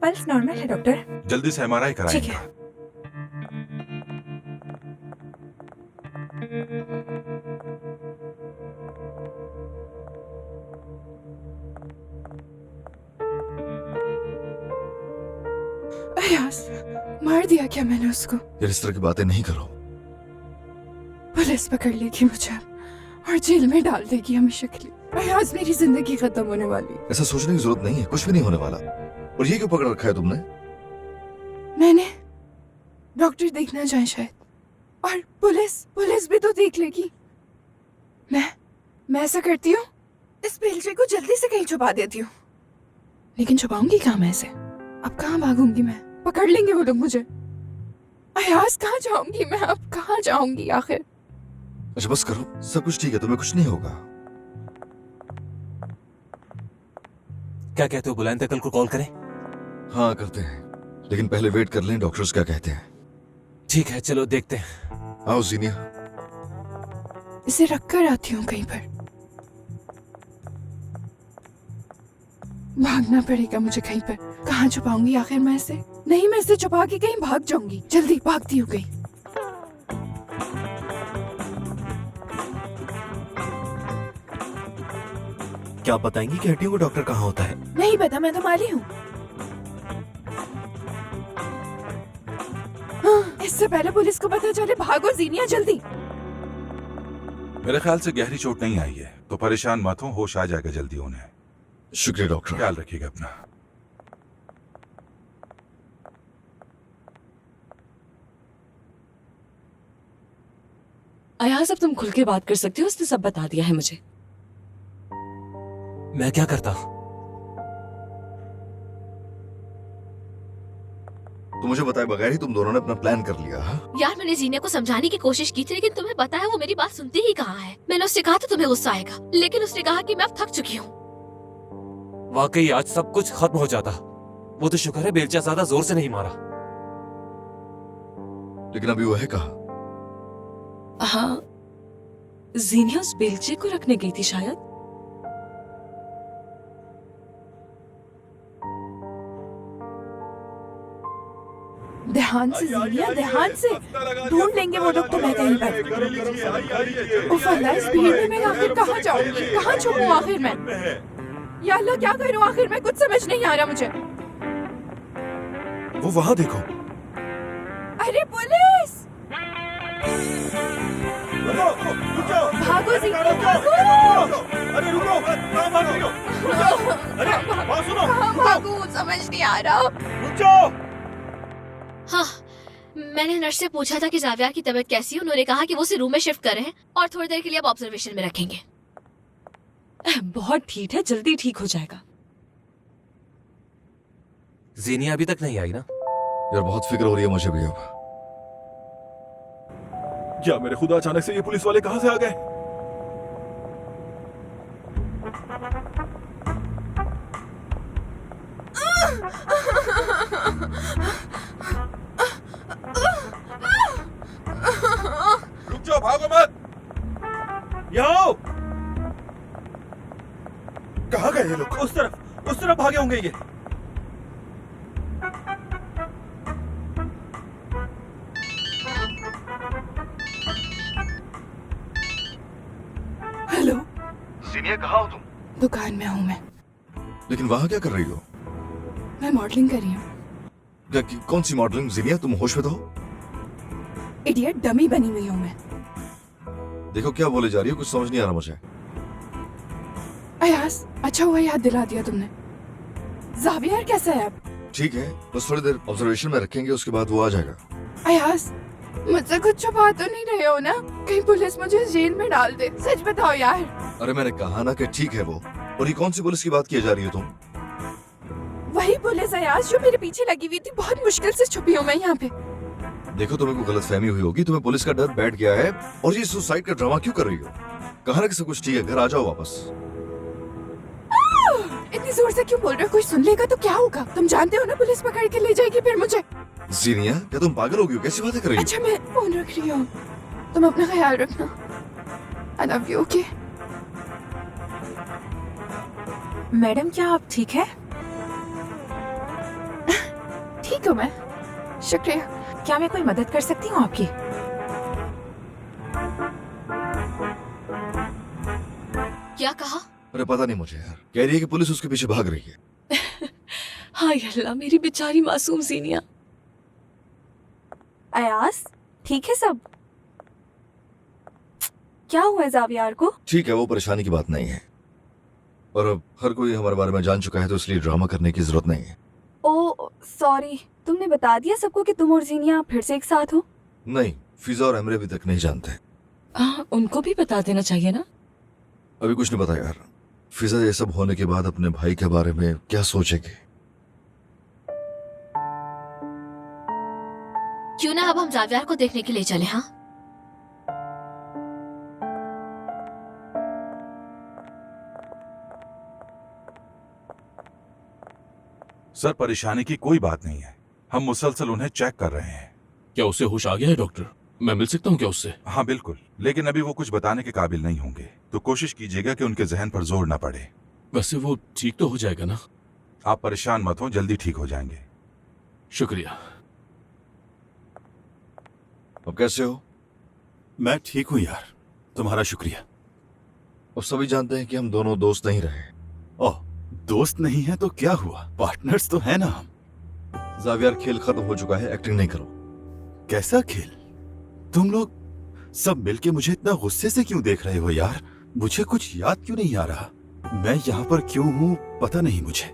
Pulse normal है doctor. जल्दी से एमआरआई कराएं। ठीक है। अयास, मार दिया क्या मैंने उसको? यार इस तरह की बातें नहीं करो। पुलिस पकड़ लेगी मुझे और जेल में डाल देगी हमेशा के लिए। अयास, मेरी जिंदगी खत्म होने वाली। ऐसा सोचने की जरूरत नहीं है, कुछ भी नहीं होने वाला। और ये क्यों पकड़ रखा है तुमने? मैंने डॉक्टर देखना चाहे शायद, और पुलिस भी तो देख लेगी। मैं ऐसा करती हूँ, इस बेलचे को जल्दी से कहीं छुपा देती हूँ। लेकिन छुपाऊंगी कहाँ मैं इसे? अब कहाँ भागूंगी मैं? पकड़ लेंगे वो लोग मुझे। अयास, कहाँ जाऊंगी मैं? अब कहाँ जाऊंगी आखिर? अच्छा बस करो, सब कुछ ठीक है, तुम्हें कुछ नहीं होगा। क्या कहते हो, बुलंद अंकल को कॉल करें? हाँ करते हैं, लेकिन पहले वेट कर लें डॉक्टर्स क्या कहते हैं। ठीक है, चलो देखते हैं। आओ जीनिया। इसे रख कर आती हूँ कहीं पर। भागना पड़ेगा मुझे कहीं पर। कहाँ छुपाऊंगी आखिर मैं इसे? नहीं, मैं इसे छुपा के कहीं भाग जाऊंगी। जल्दी भागती हूँ कहीं। क्या आप बताएंगी कि हड्डियों को डॉक्टर कहाँ होता है? नहीं पता, मैं तो माली हूँ। हाँ, इससे पहले पुलिस को पता चले, भागो जीनिया जल्दी। मेरे ख्याल से गहरी चोट नहीं आई है, तो परेशान मत हो, होश आ जाएगा जल्दी उन्हें। शुक्रिया डॉक्टर। ख्याल रखिएगा अपना। अयाज, अब तुम खुल के बात कर सकती हो, उसने सब बता दिया है मुझे। मैं क्या करता? तो मुझे बताए बगैर ही तुम दोनों ने अपना प्लान कर लिया? हाँ? यार, मैंने जीने को समझाने की कोशिश की थी, लेकिन तुम्हें पता है वो मेरी बात सुनती ही कहाँ है। मैंने उससे कहा था तुम्हें गुस्सा आएगा, लेकिन उसने कहा कि मैं अब थक चुकी हूँ। वाकई आज सब कुछ खत्म हो जाता। वो तो शुक्र है बेलचा ज्यादा जोर से नहीं मारा। लेकिन अभी वो है कहाँ? हाँ, जीनिया उस बेलचे को रखने गई थी शायद। ध्यान से जीनिया, ध्यान से। ढूंढ लेंगे वो लोग तुम्हें कहीं पर। उफ अल्लाह, इस भीड़ में मैं आखिर कहाँ जाऊंगी? कहाँ छुपूं आखिर मैं? या अल्लाह, क्या करूं आखिर मैं? कुछ समझ नहीं आ रहा मुझे। वो वहाँ देखो। अरे पुलिस! भागो जीनिया, भागो! अरे रुको, कहाँ भाग रही हो? अरे बात सुनो। कहाँ भागूं? समझ नहीं आ रहा। रुक जाओ। हाँ, मैंने नर्स से पूछा था कि जाविया की तबीयत कैसी है। उन्होंने कहा कि वो उसे रूम में शिफ्ट कर रहे हैं और थोड़ी देर के लिए अब ऑब्जर्वेशन में रखेंगे। बहुत ठीक है, जल्दी ठीक हो जाएगा। जीनिया अभी तक नहीं आई ना? यार बहुत फिक्र हो रही है मुझे भी अब। क्या मेरे खुदा, अचानक से ये पुलिस वाले कहां से आ गए? रुक जाओ, भागो मत। यहाँ आओ। कहां गए ये लोग? उस तरफ भागे होंगे ये। हेलो, जीनिया कहाँ हो तुम? दुकान में हूँ मैं। लेकिन वहाँ क्या कर रही हो? मैं मॉडलिंग कर रही हूँ। कौन सी मॉडलिंग जीनिया? तुम होश में तो हो? इडियट, डमी बनी हुई हूँ मैं। देखो क्या बोले जा रही हो, कुछ समझ नहीं आ रहा मुझे। अयास, अच्छा हुआ याद दिला दिया तुमने। जावियर कैसा है अब? ठीक है, बस थोड़ी देर ऑब्जर्वेशन में रखेंगे, उसके बाद वो आ जाएगा। अयास, मुझसे कुछ छुपा तो नहीं रहे हो ना? कहीं पुलिस मुझे जेल में डाल दे। सच बताओ यार। अरे मैंने कहा ना कि ठीक है वो। और ये कौन सी पुलिस की बात की जा रही हो तुम? वही पुलिस अयास जो मेरे पीछे लगी हुई थी। बहुत मुश्किल से छुपी हूँ मैं यहाँ पे। देखो तुम्हें कोई गलतफहमी हुई होगी, तुम्हें पुलिस का डर बैठ गया है और ये सुसाइड का ड्रामा क्यों कर रही हो? कहा ना कि सब कुछ ठीक है, घर आ जाओ वापस। इतनी जोर से क्यों बोल रहे हो? कोई सुन लेगा तो क्या होगा? तुम जानते हो ना, पुलिस पकड़ के ले जाएगी फिर मुझे। जीनिया, क्या तुम पागल हो गई हो? कैसी बातें कर रही हो? अच्छा, मैं फोन रख रही हूँ, तुम अपना ख्याल रखना। I love you. Okay madam, क्या आप ठीक है? ठीक हूँ मैं, शुक्रिया। क्या मैं कोई मदद कर सकती हूँ आपकी? क्या कहा? अरे पता नहीं मुझे यार, कह रही है कि पुलिस उसके पीछे भाग रही है। हाय अल्लाह, मेरी बेचारी मासूम जीनिया। अयास, ठीक है सब? क्या हुआ है जावियार को? ठीक है, वो परेशानी की बात नहीं है, और अब हर कोई हमारे बारे में जान चुका है, तो इसलिए ड्रामा करने की जरूरत नहीं है। ओ सॉरी, तुमने बता दिया सबको कि तुम और जीनिया फिर से एक साथ हो? नहीं, फिजा और एमरे अभी तक नहीं जानते। हाँ, उनको भी बता देना चाहिए ना। अभी कुछ नहीं पता यार। फिजा ये सब होने के बाद अपने भाई के बारे में क्या सोचेगी। क्यों ना अब हम जावियार को देखने के लिए चले? हाँ, सर, परेशानी की कोई बात नहीं है। हम मुसलसल उन्हें चेक कर रहे हैं। क्या उससे होश आ गया है डॉक्टर? मैं मिल सकता हूँ क्या उससे? हाँ बिल्कुल, लेकिन अभी वो कुछ बताने के काबिल नहीं होंगे, तो कोशिश कीजिएगा कि उनके जहन पर जोर ना पड़े। वैसे वो ठीक तो हो जाएगा ना? आप परेशान मत हो, जल्दी ठीक हो जाएंगे। शुक्रिया। अब कैसे हो? मैं ठीक हूँ यार, तुम्हारा शुक्रिया। अब सभी जानते हैं कि हम दोनों दोस्त नहीं रहे। ओह, दोस्त नहीं है तो क्या हुआ, पार्टनर्स तो है ना हम। जावियार, खेल खत्म हो चुका है, एक्टिंग नहीं करो। कैसा खेल? तुम लोग सब मिलके मुझे इतना गुस्से से क्यों देख रहे हो यार? मुझे कुछ याद क्यों नहीं आ रहा? मैं यहाँ पर क्यों हूँ पता नहीं मुझे।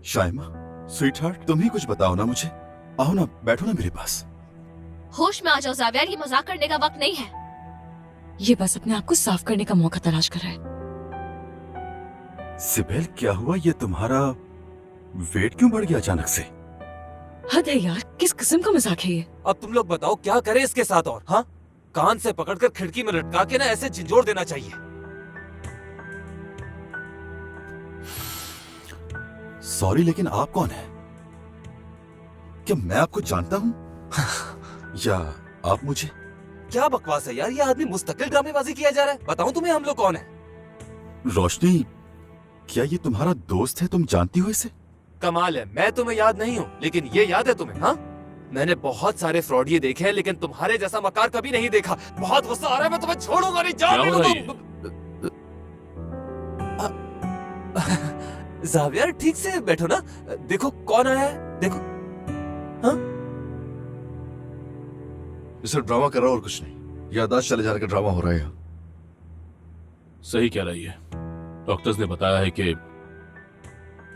शाइमा, स्वीटहार्ट, तुम ही कुछ बताओ ना मुझे। आओ ना, बैठो ना मेरे पास। होश में आ जाओ जावियार, ये मजाक करने का वक्त नहीं है। ये बस अपने आप को साफ करने का मौका तलाश कर रहा है। सिबेल, क्या हुआ? ये तुम्हारा वेट क्यों बढ़ गया अचानक से? हद है यार, किस किस्म का मजाक है ये? अब तुम लोग बताओ क्या करें इसके साथ? और हाँ, कान से पकड़कर खिड़की में लटका के ना ऐसे झिंझोड़ देना चाहिए। सॉरी, लेकिन आप कौन है? क्या मैं आपको जानता हूँ? या आप मुझे? क्या बकवास है यार, ये आदमी मुस्तकिल ड्रामेबाजी किया जा रहा है। बताऊं तुम्हें हम लोग कौन है? रोशनी, क्या ये तुम्हारा दोस्त है? तुम जानती हो इसे? कमाल है, मैं तुम्हें याद नहीं हूँ, लेकिन ये याद है तुम्हें? हाँ, मैंने बहुत सारे फ्रॉडिये देखे हैं, लेकिन तुम्हारे जैसा मकार कभी नहीं देखा। बहुत गुस्सा आ रहा है, मैं तुम्हें छोड़ूंगा नहीं। क्या हो रहा है? जावियार, ठीक से बैठो ना। देखो कौन आया है, देखो। हाँ, ये सिर्फ ड्रामा कर रहा है और कुछ नहीं। याददाश्त चले जाने का ड्रामा हो रहा है यहाँ। सही कह रही है। डॉक्टर्स ने बताया है कि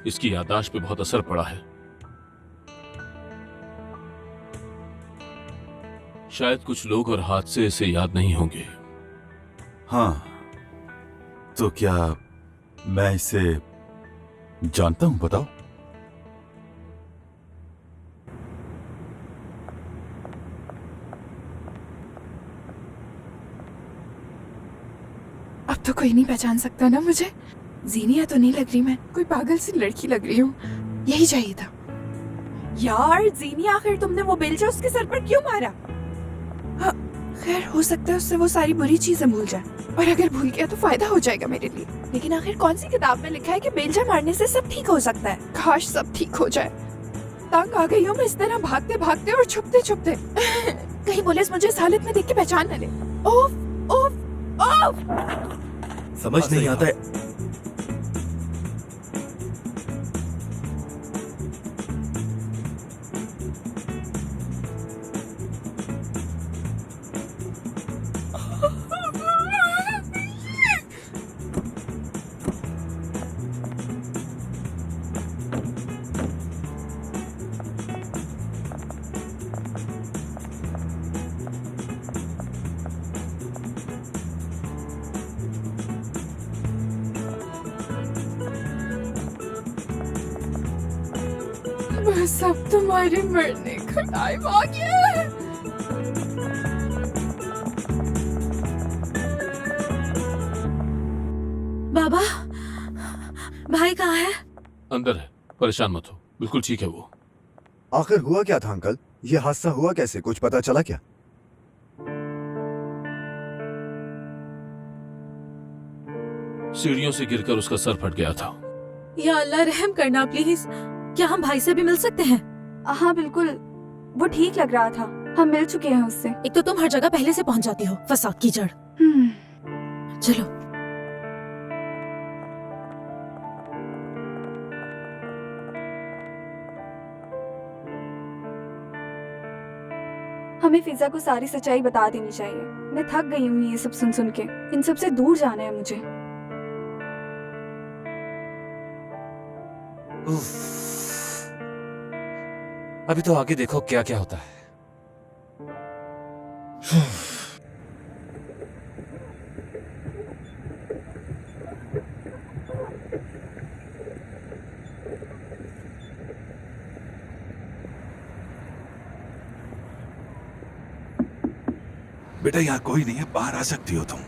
इसकी याददाश्त पे बहुत असर पड़ा है। शायद कुछ लोग और हादसे इसे याद नहीं होंगे। हाँ, तो क्या मैं इसे जानता हूँ? बताओ। अब तो कोई नहीं पहचान सकता ना मुझे। जीनिया तो नहीं लग रही, मैं कोई पागल सी लड़की लग रही हूँ। यही चाहिए था। यार जीनिया, आखिर तुमने वो बेलचा उसके सर पर क्यों मारा? हाँ, खैर हो सकता है उससे वो सारी बुरी चीजें भूल जाए, और अगर भूल गया तो फायदा हो जाएगा मेरे लिए। लेकिन आखिर कौन सी किताब में लिखा है कि बेलचा मारने से सब ठीक हो सकता है? काश सब ठीक हो जाए। तंग आ गई हूँ मैं इस तरह भागते भागते और छुपते छुपते। कहीं पुलिस मुझे इस हालत में देख के पहचान न ले। ओफ ओफ ओफ, समझ नहीं आता है। बस अब तुम्हारे मरने का टाइम आ गया है। बाबा, भाई कहाँ है? अंदर है, परेशान मत हो, बिल्कुल ठीक है वो। आखिर हुआ क्या था अंकल? ये हादसा हुआ कैसे, कुछ पता चला क्या? सीढ़ियों से गिरकर उसका सर फट गया था। या अल्लाह रहम करना प्लीज। क्या हम भाई से भी मिल सकते हैं? हाँ बिल्कुल, वो ठीक लग रहा था, हम मिल चुके हैं उससे। एक तो तुम हर जगह पहले से पहुंच जाती हो, फसाद की जड़। चलो। हमें फिजा को सारी सच्चाई बता देनी चाहिए। मैं थक गई हूँ ये सब सुन सुन के। इन सब से दूर जाना है मुझे। उफ। अभी तो आगे देखो क्या क्या होता है। बेटा यहाँ कोई नहीं है, बाहर आ सकती हो तुम।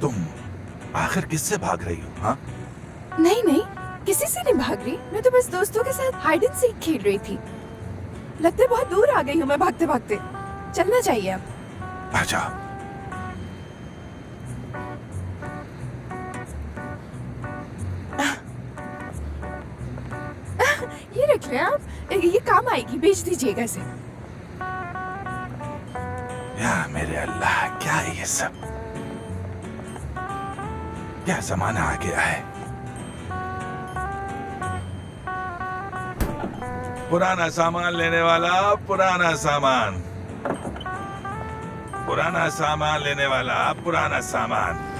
तुम आखिर किससे भाग रही हो? हाँ, नहीं नहीं, किसी से नहीं भाग रही। मैं तो बस दोस्तों के साथ हाइड एंड सीक खेल रही थी। लगता है बहुत दूर आ गई हूँ मैं भागते भागते। चलना चाहिए अब। अच्छा। ये रख लें आप, ये काम आएगी, बेच दीजिएगा इसे। या मेरे अल्लाह, क्या है ये सब? क्या जमाना आ गया है। पुराना सामान लेने वाला, पुराना सामान, पुराना सामान लेने वाला, पुराना सामान।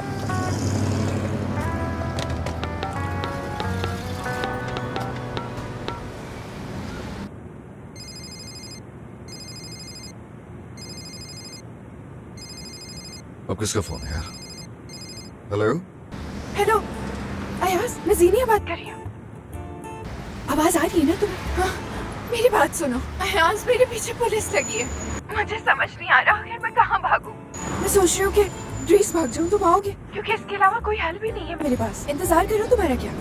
अब किसका फोन है यार? हेलो? हेलो अयाज, मैं जीनिया बात कर रही हूँ। आवाज आ रही है ना तुम्हें? हाँ, मेरी बात सुनो अयाज, मेरे पीछे पुलिस लगी है। मुझे समझ नहीं आ रहा आखिर मैं कहाँ भागूं। मैं सोच रही हूँ कि ग्रीस भाग जाऊँ, तुम आओगे? क्योंकि इसके अलावा कोई हल भी नहीं है मेरे पास। इंतजार करूँ तुम्हारा क्या?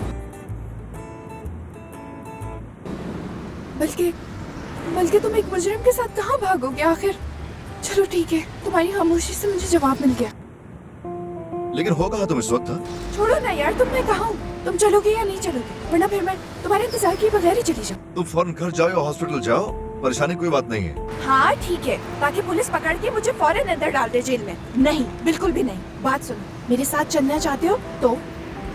बल्कि तुम एक मुजरिम के साथ कहाँ भागोगे आखिर? चलो ठीक है, तुम्हारी खामोशी से मुझे जवाब मिल गया। लेकिन हो कहाँ तुम इस वक्त? छोड़ो ना यार, तुम मैं कहा हूँ, तुम चलोगे या नहीं चलोगे? वरना फिर मैं तुम्हारे इंतजार किए बगैर ही चली जाऊँ। तुम फौरन घर जाओ या हॉस्पिटल जाओ, परेशानी कोई बात नहीं है। हाँ ठीक है, ताकि पुलिस पकड़ के मुझे फौरन अंदर डाल दे जेल में। नहीं, बिल्कुल भी नहीं। बात सुनो, मेरे साथ चलना चाहते हो तो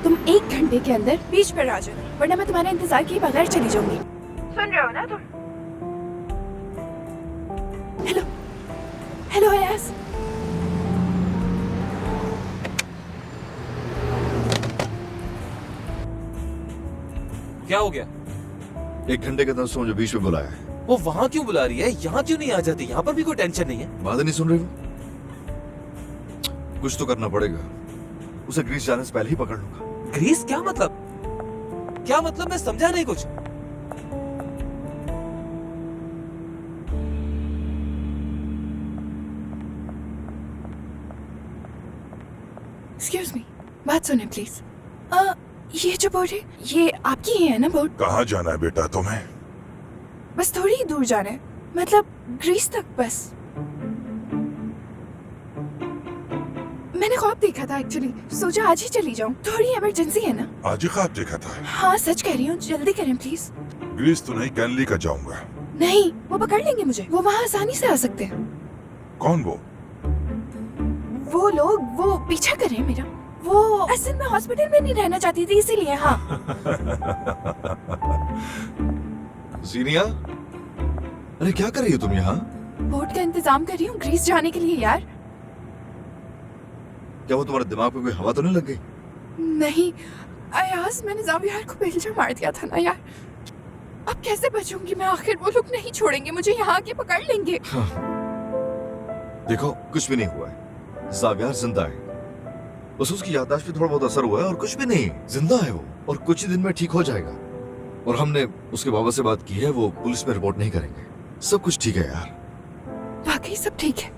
तुम 1 घंटे के अंदर बीच पर आ जाओ, वरना मैं तुम्हारे इंतजार किए बगैर चली जाऊंगी। सुन रहे हो ना तुम? Hello hello Ayaz. क्या हो गया? 1 घंटे के अंदर उसने मुझे बीच में बुलाया है। वो वहाँ क्यों बुला रही है? यहाँ क्यों नहीं आ जाती? यहाँ पर भी कोई टेंशन नहीं है। बात नहीं सुन रही वो? कुछ तो करना पड़ेगा। उसे ग्रीस जाने से पहले ही पकड़ लूंगा। ग्रीस? क्या मतलब? क्या मतलब? मैं समझा नहीं कुछ। एक्सक्यूज मी, बात सुने प्लीज। ये जो बोट है, ये आपकी ही है ना बोट? कहाँ जाना है बेटा तुम्हें? बस थोड़ी ही दूर जाना है, मतलब ग्रीस तक बस। मैंने ख्वाब देखा था एक्चुअली, सोचा आज ही चली जाऊं। थोड़ी इमरजेंसी है ना। आज ही ख्वाब देखा था? हाँ सच कह रही हूँ, जल्दी करें प्लीज। ग्रीस तो नहीं, कैनली का जाऊंगा। नहीं, वो पकड़ लेंगे मुझे, वो वहाँ आसानी से आ सकते हैं। कौन वो? वो लोग, वो पीछा कर रहे हैं मेरा। वो असल में हॉस्पिटल में नहीं रहना चाहती थी, इसीलिए। हाँ। जीनिया, अरे क्या कर रही हो तुम यहाँ? बोट का इंतजाम कर रही हूँ ग्रीस जाने के लिए यार। क्या वो तुम्हारे दिमाग में कोई हवा तो नहीं लग गई? नहीं अयाज, मैंने जावियार को बेलचा मार दिया था ना यार। अब कैसे बचूंगी मैं आखिर? वो लोग नहीं छोड़ेंगे मुझे, यहाँ आके पकड़ लेंगे। हाँ। देखो, कुछ भी नहीं हुआ है। जावियार जिंदा है, बस उसकी याददाश्त पे थोड़ा बहुत असर हुआ है और कुछ भी नहीं। जिंदा है वो, और कुछ ही दिन में ठीक हो जाएगा। और हमने उसके बाबा से बात की है, वो पुलिस में रिपोर्ट नहीं करेंगे। सब कुछ ठीक है यार। वाकई सब ठीक है?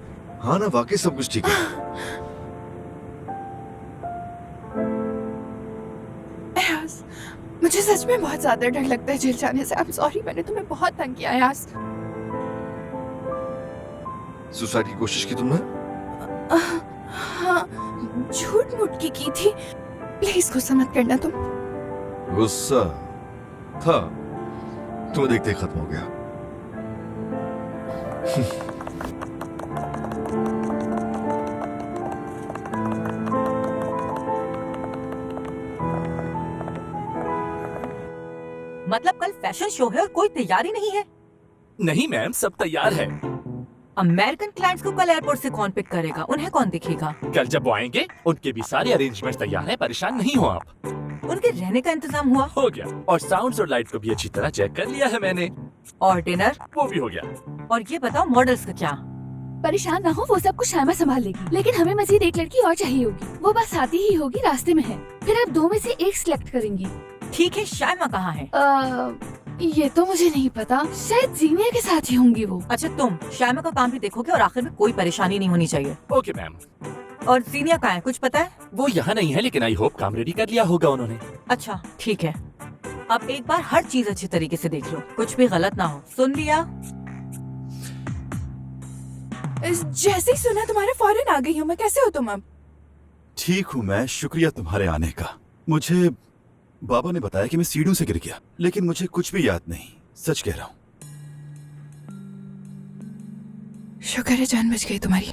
हाँ ना, वाकई सब कुछ ठीक है। अयाज, मुझे सच में बहुत ज्यादा डर लगता है जेल जाने से। आई एम सॉरी, मैंने तुम्हें बहुत तंग किया अयाज। सुसाइड की कोशिश की तुमने? हाँ, झूठ मूठ की थी। प्लीज गुस्सा मत करना तुम। गुस्सा था, तुम्हें देखते ही खत्म हो गया। मतलब कल फैशन शो है और कोई तैयारी नहीं है? नहीं मैम, सब तैयार है। अमेरिकन क्लाइंट्स को कल एयरपोर्ट से कौन पिक करेगा? उन्हें कौन दिखेगा? कल जब वो आएंगे उनके भी सारे अरेंजमेंट तैयार हैं, परेशान नहीं हो आप। उनके रहने का इंतजाम हुआ? हो गया, और साउंड्स और लाइट को भी अच्छी तरह चेक कर लिया है मैंने। और डिनर? वो भी हो गया। और ये बताओ मॉडल्स का क्या? परेशान ना हो, वो सब कुछ शायमा संभाल लेगी। लेकिन हमें मजीद एक लड़की और चाहिए होगी। वो बस आती ही होगी, रास्ते में है। फिर आप 2 में से एक सिलेक्ट करेंगी। ठीक है, शायमा कहाँ है? ये तो मुझे नहीं पता, शायद जीनिया के साथ ही होंगी वो। अच्छा, तुम शायमा का काम भी देखोगे और आखिर में कोई परेशानी नहीं होनी चाहिए। Okay ma'am. और जीनिया कहाँ है, कुछ पता है? वो यहाँ नहीं है, लेकिन आई होप काम रेडी कर लिया होगा उन्होंने। अच्छा ठीक है, अब एक बार हर चीज अच्छी तरीके से देख लो, कुछ भी गलत ना हो। सुन लिया? जैसे ही सुना तुम्हारे फौरन आ गई हूँ मैं। कैसे हो तुम अब? ठीक हूँ मैं, शुक्रिया तुम्हारे आने का। मुझे बाबा ने बताया कि मैं सीढ़ियों से गिर गया, लेकिन मुझे कुछ भी याद नहीं, सच कह रहा हूँ। शुक्र है जान बच गई तुम्हारी।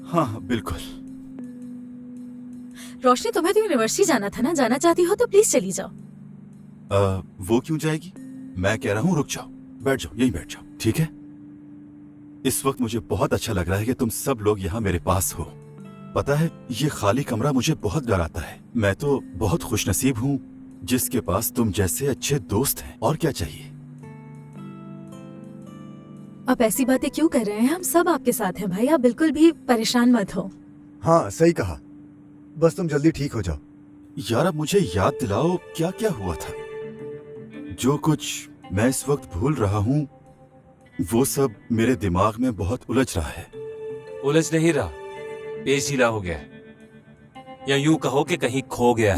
हाँ बिल्कुल। रोशनी, तुम्हें तो यूनिवर्सिटी जाना था ना? जाना चाहती हो तो प्लीज चली जाओ। वो क्यों जाएगी? मैं कह रहा हूँ रुक जाओ, बैठ जाओ, यहीं बैठ जाओ, ठीक है? इस वक्त मुझे बहुत अच्छा लग रहा है कि तुम सब लोग यहाँ मेरे पास हो। पता है, ये खाली कमरा मुझे बहुत डराता है। मैं तो बहुत खुशनसीब हूँ जिसके पास तुम जैसे अच्छे दोस्त हैं। और क्या चाहिए? आप ऐसी बातें क्यों कर रहे हैं? हम सब आपके साथ हैं भाई, आप बिल्कुल भी परेशान मत हो। हाँ सही कहा, बस तुम जल्दी ठीक हो जाओ। यार अब मुझे याद दिलाओ, क्या क्या हुआ था? जो कुछ मैं इस वक्त भूल रहा हूँ वो सब मेरे दिमाग में बहुत उलझ रहा है। उलझ नहीं रहा, पेचीदा हो गया, या यूं कहो कि कहीं खो गया।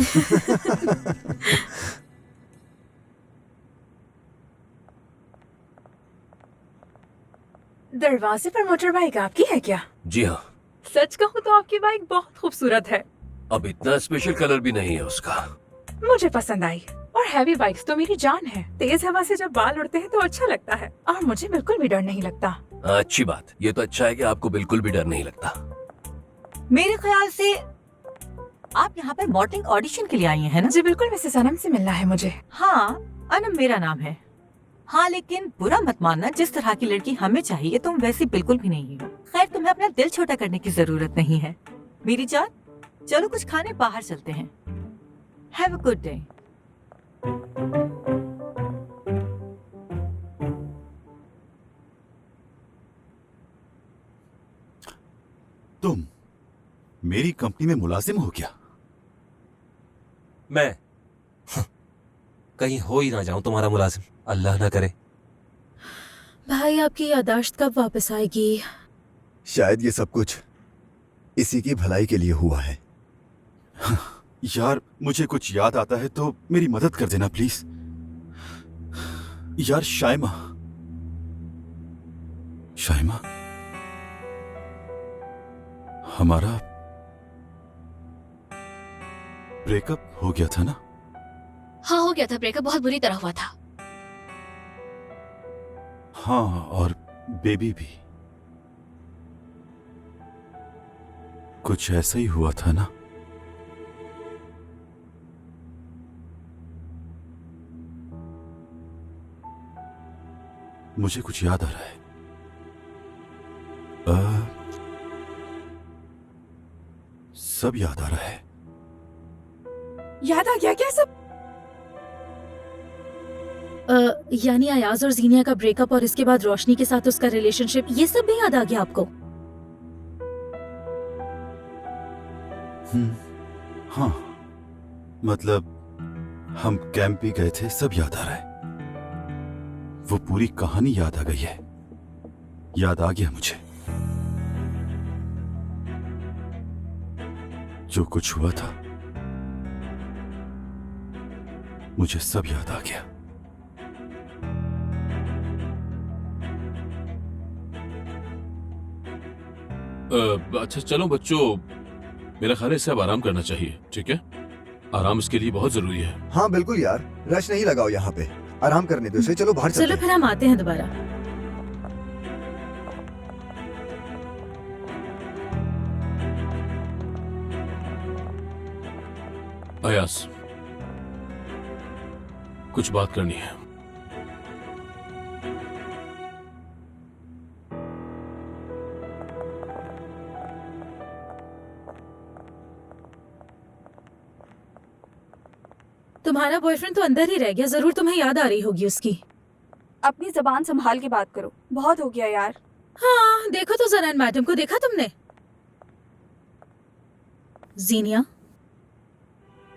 दरवाजे पर मोटर बाइक आपकी है क्या? जी हाँ। सच कहूँ तो आपकी बाइक बहुत खूबसूरत है। अब इतना स्पेशल कलर भी नहीं है उसका। मुझे पसंद आई। और हैवी बाइक्स तो मेरी जान है। तेज हवा से जब बाल उड़ते हैं तो अच्छा लगता है, और मुझे बिल्कुल भी डर नहीं लगता। अच्छी बात, ये तो अच्छा है कि आपको बिल्कुल भी डर नहीं लगता। मेरे ख्याल से आप यहाँ पर मॉडलिंग ऑडिशन के लिए आई हैं, है ना? जी बिल्कुल, मिसेस अनम से मिलना है मुझे। हाँ, अनम मेरा नाम है। हाँ, लेकिन बुरा मत मानना, जिस तरह की लड़की हमें चाहिए तुम वैसी बिल्कुल भी नहीं हो। खैर, तुम्हें अपना दिल छोटा करने की जरूरत नहीं है मेरी जान। चलो कुछ खाने बाहर चलते हैं। Have a good day. तुम मेरी कंपनी में मुलाजिम हो क्या? मैं कहीं हो ही ना जाऊं तुम्हारा मुलाजिम, अल्लाह ना करे। भाई, आपकी याददाश्त कब वापस आएगी? शायद ये सब कुछ इसी की भलाई के लिए हुआ है। यार मुझे कुछ याद आता है तो मेरी मदद कर देना प्लीज। यार शाइमा, शाइमा, हमारा ब्रेकअप हो गया था ना? हाँ हो गया था ब्रेकअप, बहुत बुरी तरह हुआ था। हाँ, और बेबी भी कुछ ऐसा ही हुआ था ना? मुझे कुछ याद आ रहा है। सब याद आ रहा है। याद आ गया क्या सब? यानी अयाज और जीनिया का ब्रेकअप और इसके बाद रोशनी के साथ उसका रिलेशनशिप, ये सब भी याद आ गया आपको? हाँ, मतलब हम कैंप भी गए थे, सब याद आ रहा है। वो पूरी कहानी याद आ गई है। याद आ गया मुझे जो कुछ हुआ था, मुझे सब याद आ गया। अच्छा चलो बच्चों, मेरा ख्याल है इसे अब आराम करना चाहिए, ठीक है? आराम इसके लिए बहुत जरूरी है। हाँ बिल्कुल यार, रश नहीं लगाओ यहाँ पे, आराम करने दो इसे। चलो बाहर चलते चलो हैं। फिर हम आते हैं दोबारा। अयास, कुछ बात करनी है। तुम्हारा बॉयफ्रेंड तो अंदर ही रह गया, जरूर तुम्हें याद आ रही होगी उसकी। अपनी जबान संभाल के बात करो, बहुत हो गया यार। हाँ देखो तो जरा इन मैडम को, देखा तुमने? जीनिया,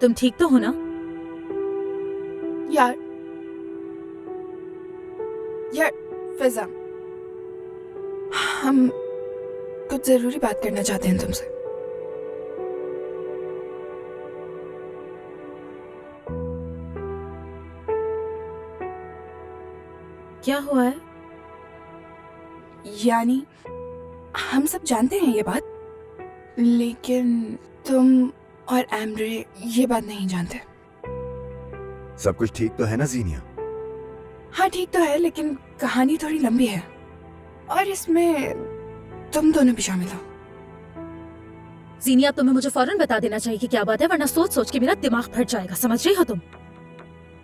तुम ठीक तो हो ना? यार फिजा, हम कुछ जरूरी बात करना चाहते हैं तुमसे। क्या हुआ है? यानी हम सब जानते हैं ये बात, लेकिन तुम और एम्ब्रे ये बात नहीं जानते। सब कुछ ठीक तो है ना जीनिया? हाँ ठीक तो है, लेकिन कहानी थोड़ी लंबी है और इसमें तुम दोनों भी शामिल हो। जीनिया, तुम्हें मुझे फौरन बता देना चाहिए कि क्या बात है, वरना सोच सोच के मेरा दिमाग फट जाएगा, समझ रही हो तुम?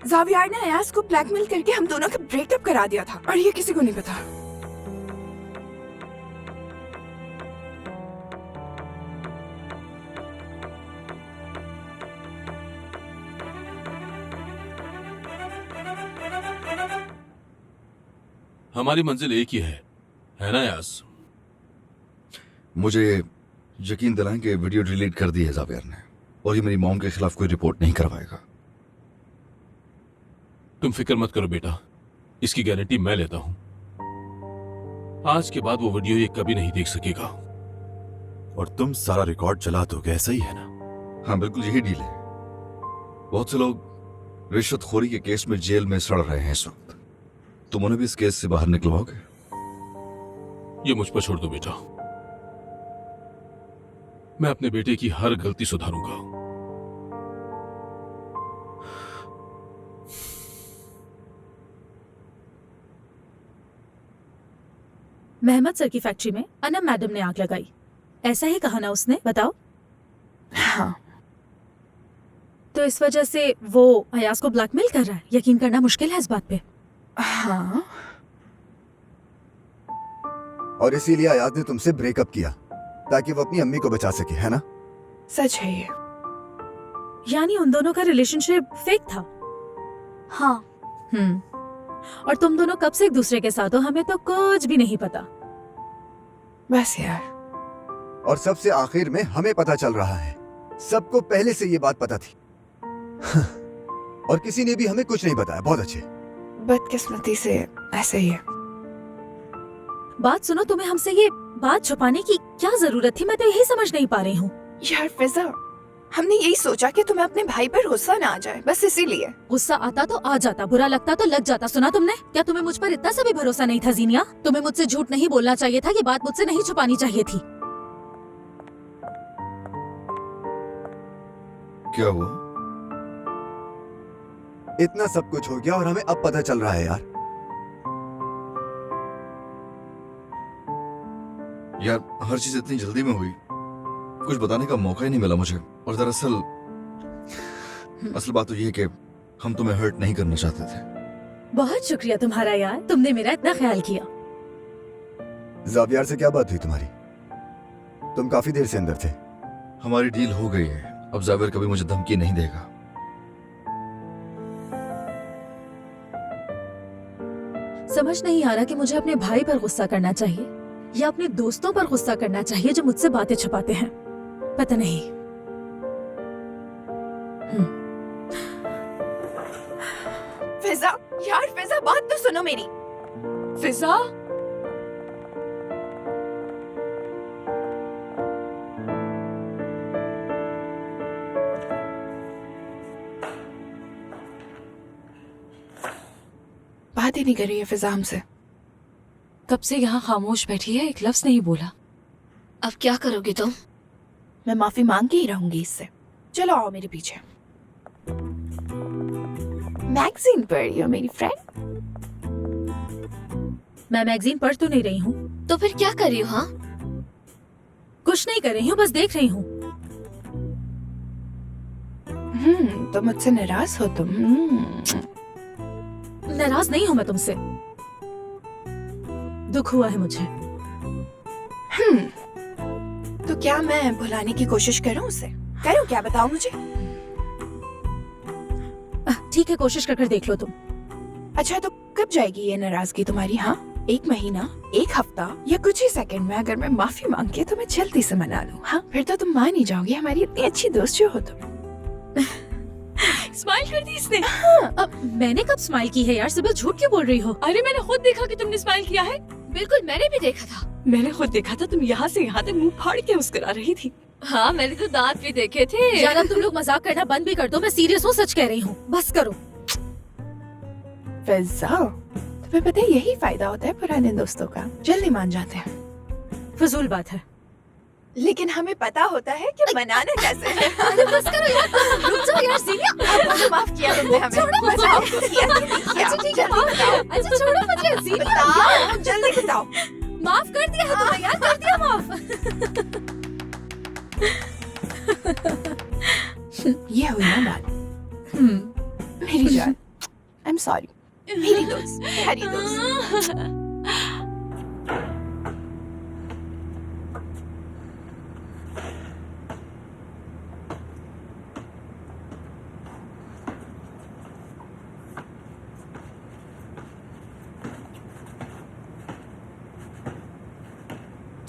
ज़ावियर ने अयास को ब्लैकमेल करके हम दोनों का ब्रेकअप करा दिया था और ये किसी को नहीं पता। हमारी मंजिल एक ही है ना यास? मुझे यकीन दिलाएं कि वीडियो डिलीट कर दी है ज़ावियर ने, और ये मेरी मॉम के खिलाफ कोई रिपोर्ट नहीं करवाएगा। तुम फिक्र मत करो बेटा, इसकी गारंटी मैं लेता हूं। आज के बाद वो वीडियो ये कभी नहीं देख सकेगा। और तुम सारा रिकॉर्ड चला दोगे, ऐसा ही है ना? हाँ बिल्कुल यही डील है। बहुत से लोग रिश्वतखोरी के केस में जेल में सड़ रहे हैं इस वक्त, तुम उन्हें भी इस केस से बाहर निकलवाओगे? ये मुझ पर छोड़ दो बेटा, मैं अपने बेटे की हर गलती सुधारूंगा। मेहमद सर की फैक्ट्री में अनम मैडम ने आग लगाई, ऐसा ही कहा ना उसने? बताओ। हाँ, तो इस वजह से वो अयास को ब्लैकमेल कर रहा है? यकीन करना मुश्किल है इस बात पे। हाँ, और इसीलिए अयाज ने तुमसे ब्रेकअप किया ताकि वो अपनी अम्मी को बचा सके, है ना? सच है ये। यानी उन दोनों का रिलेशनशिप फेक था? हाँ। और तुम दोनों कब से एक दूसरे के साथ हो? हमें तो कुछ भी नहीं पता। बस यार। और सबसे आखिर में हमें पता चल रहा है, सबको पहले से ये बात पता थी और किसी ने भी हमें कुछ नहीं बताया। बहुत अच्छे। बदकिस्मती से ऐसे ही है। बात सुनो, तुम्हें हमसे ये बात छुपाने की क्या जरूरत थी? मैं तो यही समझ नहीं पा रही हूँ। यार फिजा, हमने यही सोचा कि तुम्हें अपने भाई पर गुस्सा ना आ जाए, बस इसीलिए। गुस्सा आता तो आ जाता, बुरा लगता तो लग जाता। सुना तुमने? क्या तुम्हें मुझ पर इतना सा भी भरोसा नहीं था जीनिया? तुम्हें मुझसे झूठ नहीं बोलना चाहिए था, ये बात मुझसे नहीं छुपानी चाहिए थी। क्या हुआ? इतना सब कुछ हो गया और हमें अब पता चल रहा है यार। यार हर चीज इतनी जल्दी में हुई, कुछ बताने का मौका ही नहीं मिला मुझे। और दरअसल असल बात तो ये है कि हम तुम्हें हर्ट नहीं करना चाहते थे। बहुत शुक्रिया तुम्हारा यार, तुमने मेरा इतना ख्याल किया। ज़ावियर से क्या बात हुई तुम्हारी? तुम काफी देर से अंदर थे। हमारी डील हो गई है, अब ज़ावियर कभी मुझे धमकी नहीं देगा। समझ नहीं आ रहा कि मुझे अपने भाई पर गुस्सा करना चाहिए या अपने दोस्तों पर गुस्सा करना चाहिए जो मुझसे बातें छुपाते हैं। पता नहीं। फिजा, यार फिजा, बात तो सुनो मेरी। फिजा, बात ही नहीं कर रही है फिजा हमसे। कब से यहाँ खामोश बैठी है, एक लफ्ज नहीं बोला। अब क्या करोगी तुम? मैं माफी मांग के ही रहूंगी इससे। चलो आओ मेरे पीछे। मैगजीन पढ़ रही हो मेरी फ्रेंड? मैं मैगजीन पढ़ तो नहीं रही हूँ। तो फिर क्या कर रही हो? हाँ, कुछ नहीं कर रही हूँ, बस देख रही हूँ। तो मुझसे नाराज हो तुम? नाराज नहीं हूँ मैं तुमसे, दुख हुआ है मुझे। तो क्या मैं भुलाने की कोशिश करूं उसे? करूं क्या, बताओ मुझे। ठीक है, कोशिश कर देख लो तुम। अच्छा तो कब जाएगी ये नाराजगी तुम्हारी? हाँ, 1 महीना, 1 हफ्ता या कुछ ही सेकंड में अगर मैं माफी मांग के तुम्हें जल्दी से मना लूं, हाँ, फिर तो तुम मान ही जाओगी हमारी इतनी अच्छी दोस्त जो हो तुम। स्माइल कर दी इसने। हाँ। अब मैंने कब स्माइल की है यार? सिबिल झूठ क्यों बोल रही हो? अरे मैंने खुद देखा कि तुमने स्माइल किया है। बिल्कुल, मैंने भी देखा था। मैंने खुद देखा था, तुम यहाँ से यहाँ तक मुंह फाड़ के मुस्कुरा रही थी। हाँ, मैंने तो दांत भी देखे थे। यार अब तुम लोग मजाक करना बंद भी कर दो, मैं सीरियस हूँ, सच कह रही हूँ, बस करो। फिजा, तुम्हें पता है यही फायदा होता है पुराने दोस्तों का, जल्दी मान जाते हैं। फजूल बात है। लेकिन हमें पता होता है कि मनाना कैसे है। अरे बस करो यार, रुक जाओ यार सीनिया। अब तो माफ किया तुमने हमें। माफ किया कि नहीं किया? अच्छा ठीक है, जल्दी बताओ। अच्छा छोड़ो मुझे सीनिया। बताओ, जल्दी बताओ। माफ कर दिया है तुम्हें यार, कर दिया माफ। ये हुई ना बात। मेरी जान, आई एम सॉरी। मेरी दोस्त, प्यारी दोस्त।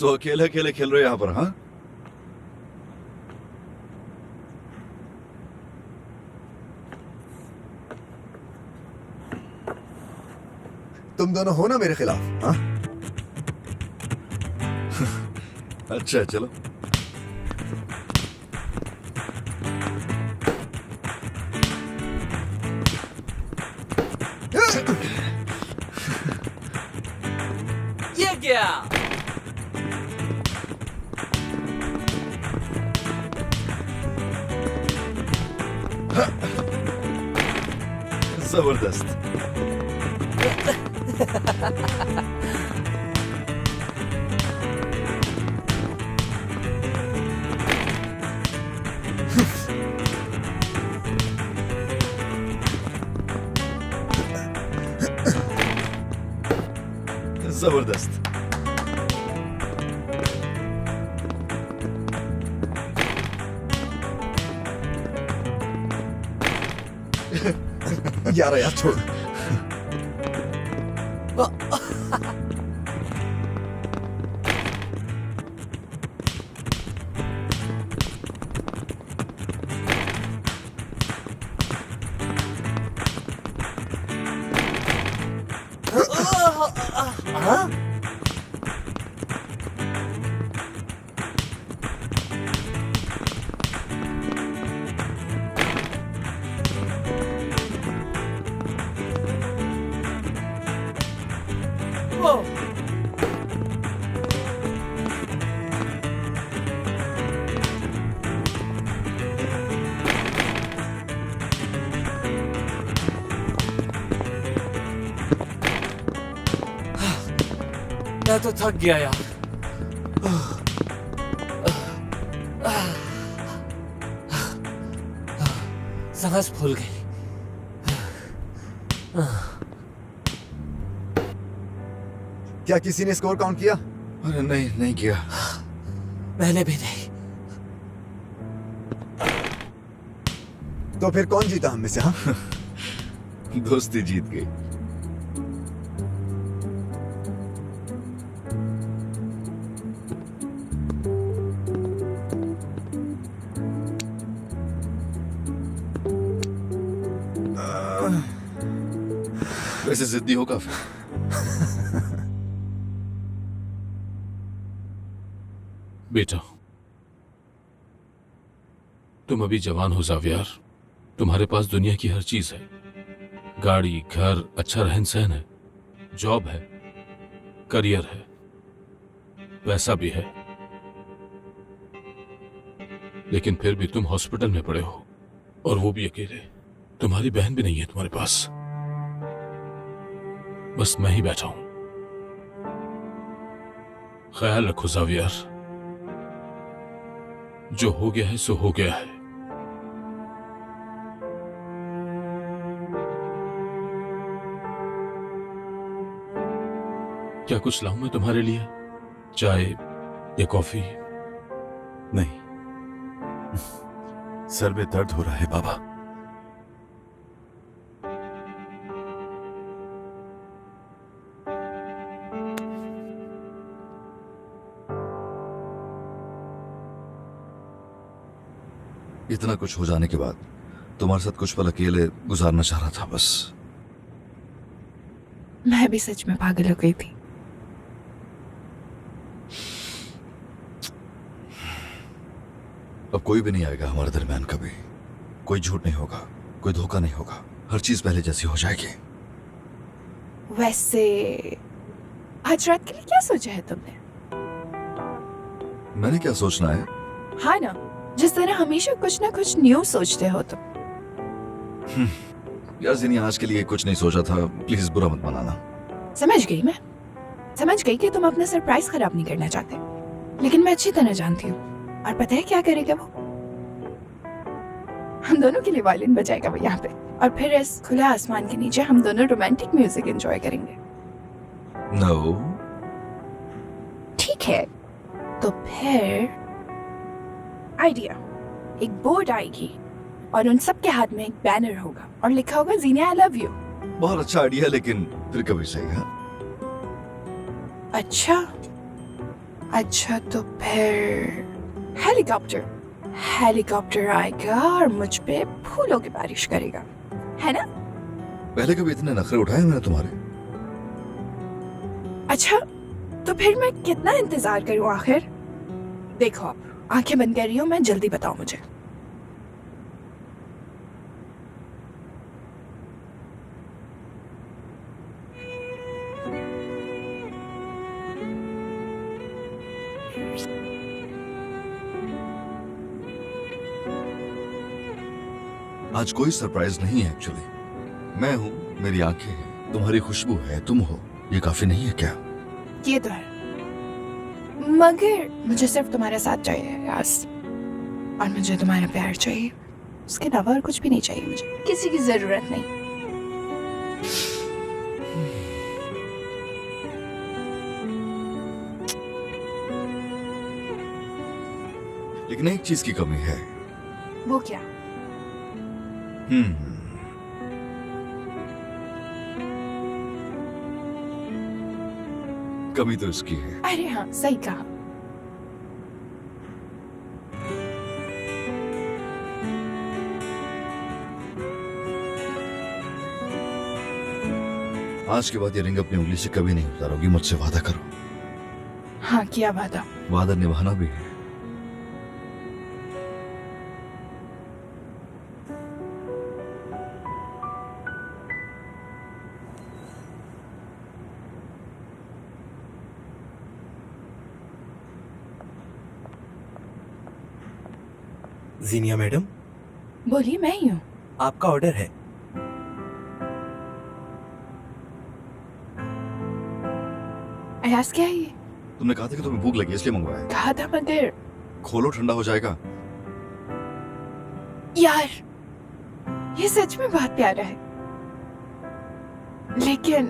तो अकेले अकेले खेल रहे हो यहाँ पर? हाँ, तुम दोनों हो ना मेरे खिलाफ? हाँ, अच्छा चलो। ये क्या? जबरदस्त। जबरदस्त। यार छोड़। मैं तो थक गया यार। सांस फूल गई। क्या किसी ने स्कोर काउंट किया? अरे नहीं, नहीं किया। मैंने भी नहीं। तो फिर कौन जीता हम में से? हाँ, दोस्ती जीत गई। वैसे जिद्दी हो काफी। बेटा, तुम अभी जवान हो जावियार। तुम्हारे पास दुनिया की हर चीज है, गाड़ी, घर, अच्छा रहन सहन है, जॉब है, करियर है, पैसा भी है। लेकिन फिर भी तुम हॉस्पिटल में पड़े हो, और वो भी अकेले। तुम्हारी बहन भी नहीं है तुम्हारे पास, बस मैं ही बैठा हूं। ख्याल रखो ज़ावियर, जो हो गया है सो हो गया है। क्या कुछ लाऊं मैं तुम्हारे लिए? चाय या कॉफी? नहीं, सर में दर्द हो रहा है बाबा। इतना कुछ हो जाने के बाद तुम्हारे साथ कुछ पल अकेले गुजारना चाह रहा था बस। मैं भी सच में पागल हो गई थी। अब कोई भी नहीं आएगा हमारे दरमियान कभी। कोई झूठ नहीं होगा, कोई धोखा नहीं होगा, हर चीज पहले जैसी हो जाएगी। वैसे आज रात के लिए क्या सोचा है तुमने? मैंने क्या सोचना है? हाँ ना, जिस तरह हमेशा कुछ ना कुछ न्यू सोचते हो तुम। यार जिनी, आज के लिए कुछ नहीं सोचा था, प्लीज बुरा मत मनाना। समझ गई मैं, समझ गई कि तुम अपना सरप्राइज खराब नहीं करना चाहते, लेकिन मैं अच्छी तरह जानती हूँ। और पता है क्या करेगा वो? हम दोनों के लिए वायलिन बजाएगा वो यहाँ पे, और फिर इस खुले आसमान के नीचे हम दोनों रोमांटिक म्यूजिक एंजॉय करेंगे। नो। ठीक है, तो फिर आइडिया, एक बोर्ड आएगी और उन सब के हाथ में एक बैनर होगा और लिखा होगा जीनिया आई लव यू। बहुत अच्छा आइडिया, लेकिन फिर कभी सही है। अच्छा तो फिर हेलीकॉप्टर आएगा और मुझ पे फूलों की बारिश करेगा, है ना? पहले कभी इतने नखरे उठाए मैंने तुम्हारे? अच्छा तो फिर मैं कितना इंतजार करूं आखिर? देखो आप आंखें बंद कर रही हो, मैं जल्दी बताओ मुझे। आज कोई सरप्राइज नहीं है एक्चुअली। मैं हूँ, मेरी आंखें हैं, तुम्हारी खुशबू है, तुम हो, ये काफी नहीं है क्या? ये तो है, मगर मुझे सिर्फ तुम्हारा साथ चाहिए यास, और मुझे तुम्हारा प्यार चाहिए। उसके अलावा और कुछ भी नहीं चाहिए मुझे, किसी की जरूरत नहीं। लेकिन एक चीज की कमी है। वो क्या? कमी तो इसकी है। अरे हाँ, सही कहा। आज के बाद ये रिंग अपनी उंगली से कभी नहीं उतारोगी, मुझसे वादा करो। हाँ, किया वादा। वादा निभाना भी है। जीनिया मैडम, बोलिए, मैं ही हूँ। आपका ऑर्डर है। अयास क्या है ये? तुमने कहा था कि तुम्हें भूख लगी इसलिए मंगवाया। कहा था मगर। खोलो, ठंडा हो जाएगा। यार ये सच में बहुत प्यारा है, लेकिन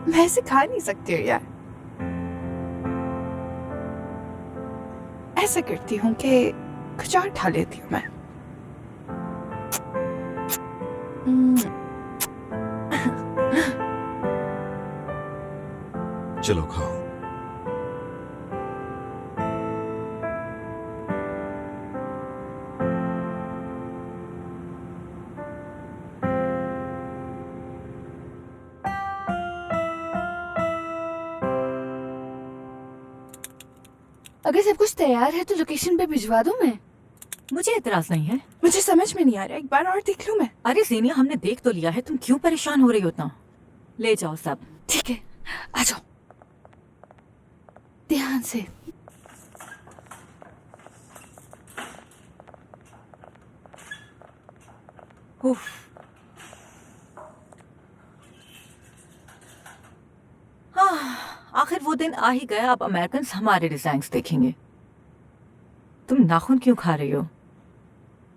मैं इसे खा नहीं सकती हूँ यार। ऐसा करती हूँ कि कुछ और खा लेती हूँ मैं। चलो खाओ। अगर सब कुछ तैयार है तो लोकेशन पे भिजवा दूं मैं? मुझे एतराज नहीं है। मुझे समझ में नहीं आ रहा, एक बार और देख लूं मैं? अरे जीनिया, हमने देख तो लिया है, तुम क्यों परेशान हो रही हो इतना? ले जाओ सब। ठीक है, आ जाओ ध्यान से। उफ। आखिर वो दिन आ ही गया। अब अमेरिकन हमारे डिजाइन्स देखेंगे। तुम नाखून क्यों खा रही हो?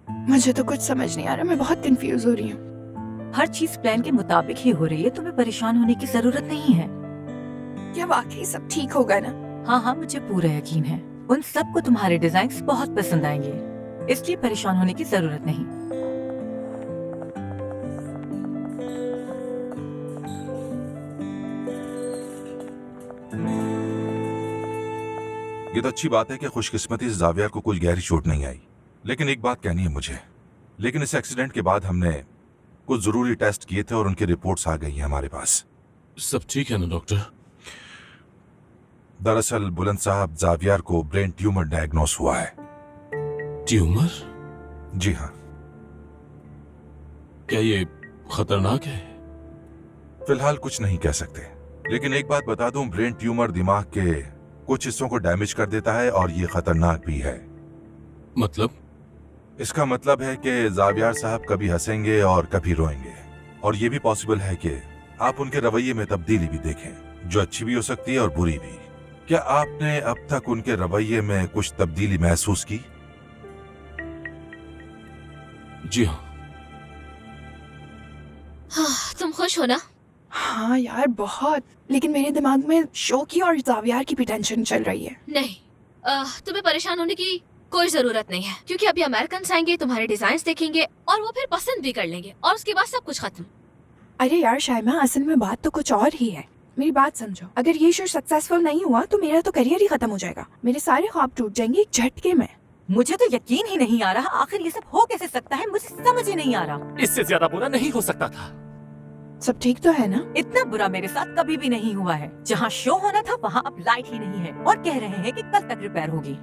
मुझे तो कुछ समझ नहीं आ रहा, मैं बहुत कंफ्यूज हो रही हूँ। हर चीज प्लान के मुताबिक ही हो रही है, तुम्हें परेशान होने की जरूरत नहीं है। क्या वाकई सब ठीक होगा ना? हाँ हाँ, मुझे पूरा यकीन है। उन सबको तुम्हारे डिजाइन्स बहुत पसंद आएंगे, इसलिए परेशान होने की जरूरत नहीं। ये तो अच्छी बात है कि खुशकिस्मती से जावियर को कुछ गहरी चोट नहीं आई। लेकिन एक बात कहनी है मुझे, लेकिन इस एक्सीडेंट के बाद हमने कुछ जरूरी टेस्ट किए थे और उनकी रिपोर्ट्स आ गई हैं हमारे पास। सब ठीक है ना डॉक्टर? दरअसल बुलंद साहब, जावियर को ब्रेन ट्यूमर डायग्नोस हुआ है। ट्यूमर? जी हाँ। क्या ये खतरनाक है? फिलहाल कुछ नहीं कह सकते, लेकिन एक बात बता दूं, ब्रेन ट्यूमर दिमाग के कुछ हिस्सों को डैमेज कर देता है और ये खतरनाक भी है। मतलब? इसका मतलब है कि जावियर साहब कभी हंसेंगे और कभी रोएंगे, और ये भी पॉसिबल है कि आप उनके रवैये में तब्दीली भी देखें, जो अच्छी भी हो सकती है और बुरी भी। क्या आपने अब तक उनके रवैये में कुछ तब्दीली महसूस की? जी हाँ। हाँ, तुम खुश हो ना? हाँ यार बहुत, लेकिन मेरे दिमाग में शो की और जावियर की भी टेंशन चल रही है। नहीं, तुम्हें परेशान होने की कोई जरूरत नहीं है, क्योंकि अभी अमेरिकन आएंगे, तुम्हारे डिजाइन देखेंगे और वो फिर पसंद भी कर लेंगे, और उसके बाद सब कुछ खत्म। अरे यार शाइमा, असल में बात तो कुछ और ही है। मेरी बात समझो, अगर ये शो सक्सेसफुल नहीं हुआ तो मेरा तो करियर ही खत्म हो जाएगा। मेरे सारे ख्वाब टूट जाएंगे एक झटके में। मुझे तो यकीन ही नहीं आ रहा, आखिर ये सब हो कैसे सकता है? मुझे समझ ही नहीं आ रहा। इससे ज्यादा बुरा नहीं हो सकता था। सब ठीक तो है ना? इतना बुरा मेरे साथ कभी भी नहीं हुआ है। जहाँ शो होना था वहाँ अब लाइट ही नहीं है, और कह रहे हैं कि कल तक रिपेयर होगी।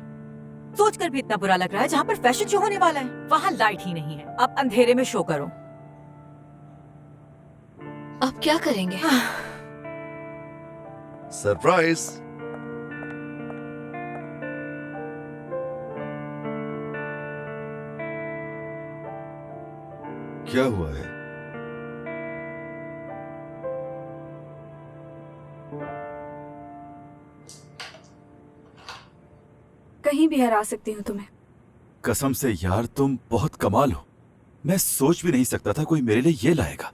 सोचकर भी इतना बुरा लग रहा है, जहाँ पर फैशन शो होने वाला है वहाँ लाइट ही नहीं है। अब अंधेरे में शो करो। अब क्या करेंगे? सरप्राइज। क्या हुआ है? कहीं भी हरा सकती हूँ तुम्हें। कसम से यार, तुम बहुत कमाल हो। मैं सोच भी नहीं सकता था कोई मेरे लिए ये लाएगा।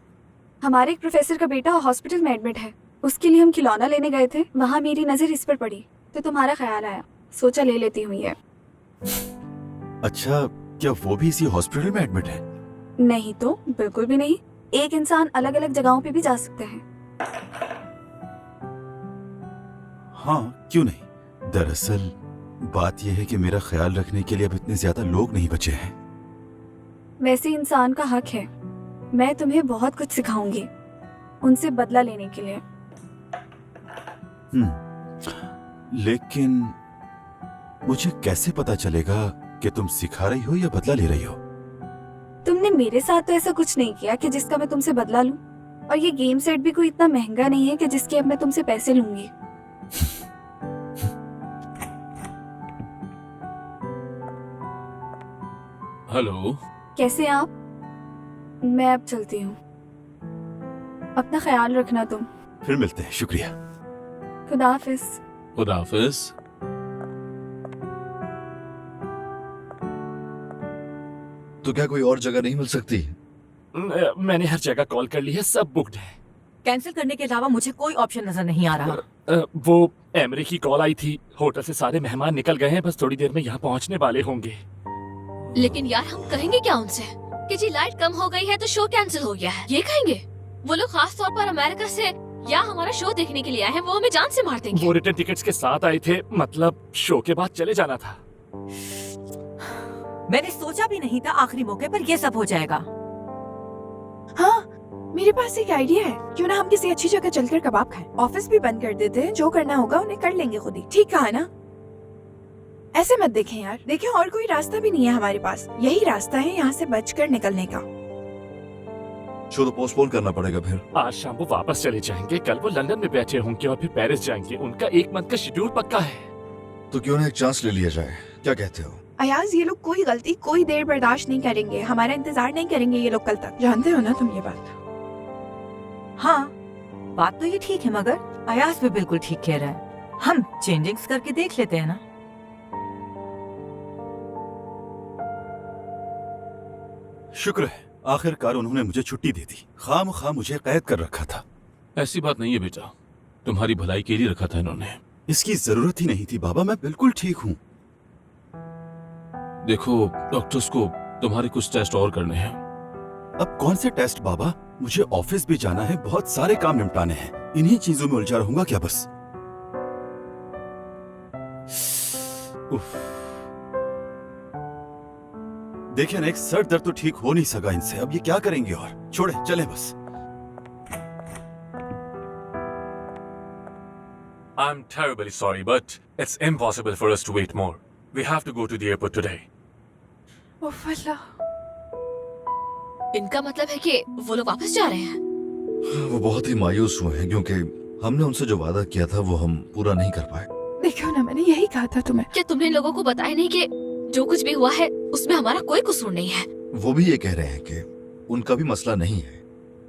हमारे एक प्रोफेसर का बेटा हॉस्पिटल में एडमिट है, उसके लिए हम खिलौना लेने गए थे। वहाँ मेरी नजर इस पर पड़ी तो तुम्हारा ख्याल आया, सोचा ले लेती हूँ ये। अच्छा, क्या वो भी इसी हॉस्पिटल में एडमिट है? नहीं तो बिल्कुल भी नहीं। एक इंसान अलग अलग जगहों पे भी जा सकते हैं। हाँ, क्यों नहीं। दरअसल बात यह है कि मेरा ख्याल रखने के लिए अब इतने ज्यादा लोग नहीं बचे हैं। वैसे इंसान का हक है। मैं तुम्हें बहुत कुछ सिखाऊंगी उनसे बदला लेने के लिए। लेकिन मुझे कैसे पता चलेगा कि तुम सिखा रही हो या बदला ले रही हो? तुमने मेरे साथ तो ऐसा कुछ नहीं किया कि जिसका मैं तुमसे बदला लूं। और ये गेम सेट भी कोई इतना महंगा नहीं है कि जिसके अब मैं तुमसे पैसे लूंगी। हेलो, कैसे आप? मैं अब चलती हूँ, अपना ख्याल रखना तुम। फिर मिलते हैं। शुक्रिया। खुदा हाफिज। खुदा हाफिज। तो क्या कोई और जगह नहीं मिल सकती? मैंने हर जगह कॉल कर ली है, सब बुक्ड है। कैंसिल करने के अलावा मुझे कोई ऑप्शन नजर नहीं आ रहा। वो एमरी की कॉल आई थी, होटल से सारे मेहमान निकल गए हैं, बस थोड़ी देर में यहाँ पहुँचने वाले होंगे। लेकिन यार हम कहेंगे क्या उनसे कि जी लाइट कम हो गई है तो शो कैंसिल हो गया है? ये कहेंगे? वो लोग खास तौर पर अमेरिका से या हमारा शो देखने के लिए आए हैं, वो हमें जान से मार देंगे। वो रिटर्न टिकट्स के साथ आए थे, मतलब शो के बाद चले जाना था। मैंने सोचा भी नहीं था आखिरी मौके पर ये सब हो जाएगा। हाँ, मेरे पास एक आइडिया है। क्यों ना हम किसी अच्छी जगह चलकर कबाब खाएं? ऑफिस भी बंद कर देते हैं, जो करना होगा उन्हें कर लेंगे खुद ही। ठीक कहा ना? ऐसे मत देखें यार, देखें और कोई रास्ता भी नहीं है हमारे पास। यही रास्ता है यहाँ से बचकर निकलने का। शो तो पोस्टपोन करना पड़ेगा फिर। आज शाम वो वापस चले जाएंगे, कल वो लंदन में बैठे होंगे और फिर पेरिस जाएंगे। उनका 1 मंथ का शेड्यूल पक्का है। तो क्यों ना एक चांस ले लिया जाए, क्या कहते हो? अयाज, ये लोग कोई गलती कोई देर बर्दाश्त नहीं करेंगे, हमारा इंतजार नहीं करेंगे ये लोग कल तक। जानते हो ना तुम ये बात? हाँ, बात तो ये ठीक है, मगर अयाज भी बिल्कुल ठीक कह रहा है। हम चेंजिंग्स करके देख लेते हैं ना। शुक्र है आखिरकार उन्होंने मुझे छुट्टी दे दी। खाम मुझे कैद कर रखा था। ऐसी बात नहीं है बेटा, तुम्हारी भलाई के लिए रखा था इन्होंने। इसकी जरूरत ही नहीं थी बाबा, मैं बिल्कुल ठीक हूँ। देखो, डॉक्टर्स को तुम्हारे कुछ टेस्ट और करने हैं। अब कौन से टेस्ट बाबा? मुझे ऑफिस भी जाना है, बहुत सारे काम निपटाने हैं। इन्हीं चीजों में उलझा रहूंगा क्या बस? उफ। देखिए ना, एक सर दर्द तो ठीक हो नहीं सका इनसे, अब ये क्या करेंगे? और छोड़े, चले बस। I'm terribly sorry, but it's impossible for us to wait more. We have to go to the airport today. उफ अल्लाह। इनका मतलब है कि वो लोग वापस जा रहे हैं। वो बहुत ही मायूस हुए हैं क्योंकि हमने उनसे जो वादा किया था वो हम पूरा नहीं कर पाए। देखो ना, मैंने यही कहा था तुम्हें। क्या तुमने लोगों को बताया नहीं कि जो कुछ भी हुआ है उसमें हमारा कोई कसूर नहीं है? वो भी ये कह रहे हैं कि उनका भी मसला नहीं है।